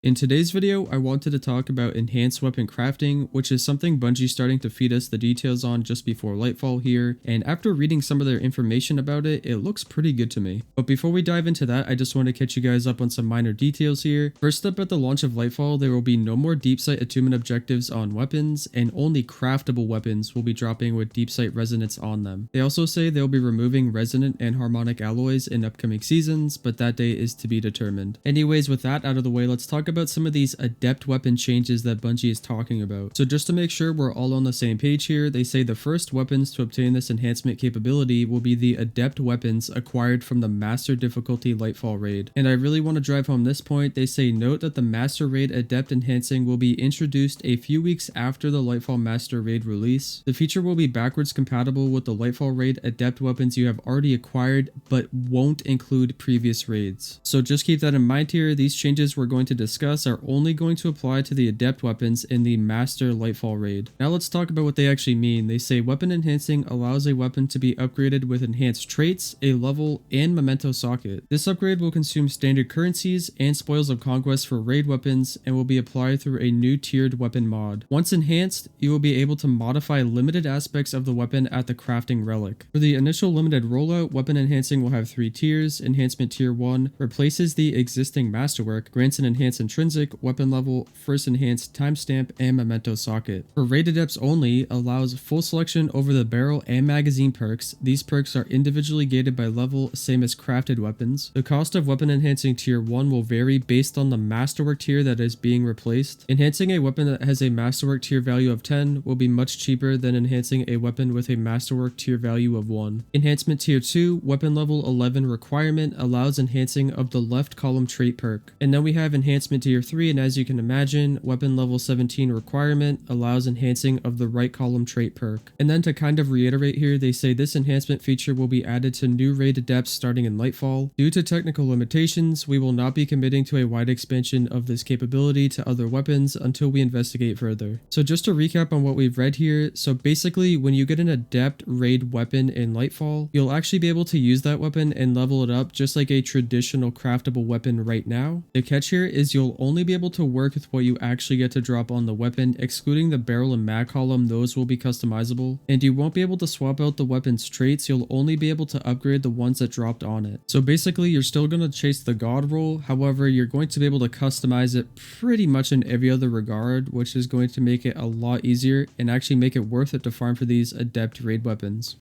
In today's video, I wanted to talk about enhanced weapon crafting, which is something Bungie's starting to feed us the details on just before Lightfall here, and after reading some of their information about it, it looks pretty good to me. But before we dive into that, I just want to catch you guys up on some minor details here. First up, at the launch of Lightfall, there will be no more deep sight attunement objectives on weapons, and only craftable weapons will be dropping with deep sight resonance on them. They also say they'll be removing resonant and harmonic alloys in upcoming seasons, but that day is to be determined. Anyways, with that out of the way, let's talk about some of these adept weapon changes that Bungie is talking about. So just to make sure we're all on the same page here, they say the first weapons to obtain this enhancement capability will be the adept weapons acquired from the master difficulty Lightfall raid. And I really want to drive home this point. They say note that the master raid adept enhancing will be introduced a few weeks after the Lightfall master raid release. The feature will be backwards compatible with the Lightfall raid adept weapons you have already acquired, but won't include previous raids. So just keep that in mind here. These changes we're going to discuss are only going to apply to the adept weapons in the master Lightfall raid. Now let's talk about what they actually mean. They say weapon enhancing allows a weapon to be upgraded with enhanced traits, a level, and memento socket. This upgrade will consume standard currencies and spoils of conquest for raid weapons and will be applied through a new tiered weapon mod. Once enhanced, you will be able to modify limited aspects of the weapon at the crafting relic. For the initial limited rollout, weapon enhancing will have 3 tiers. Enhancement tier 1 replaces the existing masterwork, grants an enhanced intrinsic, weapon level, first enhanced timestamp, and memento socket. For raid adepts only, allows full selection over the barrel and magazine perks. These perks are individually gated by level, same as crafted weapons. The cost of weapon enhancing tier 1 will vary based on the masterwork tier that is being replaced. Enhancing a weapon that has a masterwork tier value of 10 will be much cheaper than enhancing a weapon with a masterwork tier value of 1. Enhancement tier 2, weapon level 11 requirement, allows enhancing of the left column trait perk. And then we have enhancement tier 3, and as you can imagine, weapon level 17 requirement allows enhancing of the right column trait perk. And then to kind of reiterate here, they say this enhancement feature will be added to new raid adepts starting in Lightfall. Due to technical limitations, we will not be committing to a wide expansion of this capability to other weapons until we investigate further. So just to recap on what we've read here, so basically when you get an adept raid weapon in Lightfall, you'll actually be able to use that weapon and level it up just like a traditional craftable weapon right now. The catch here is you'll only be able to work with what you actually get to drop on the weapon, excluding the barrel and mag column. Those will be customizable, and you won't be able to swap out the weapon's traits. You'll only be able to upgrade the ones that dropped on it. So basically you're still going to chase the god roll, however you're going to be able to customize it pretty much in every other regard, which is going to make it a lot easier and actually make it worth it to farm for these adept raid weapons.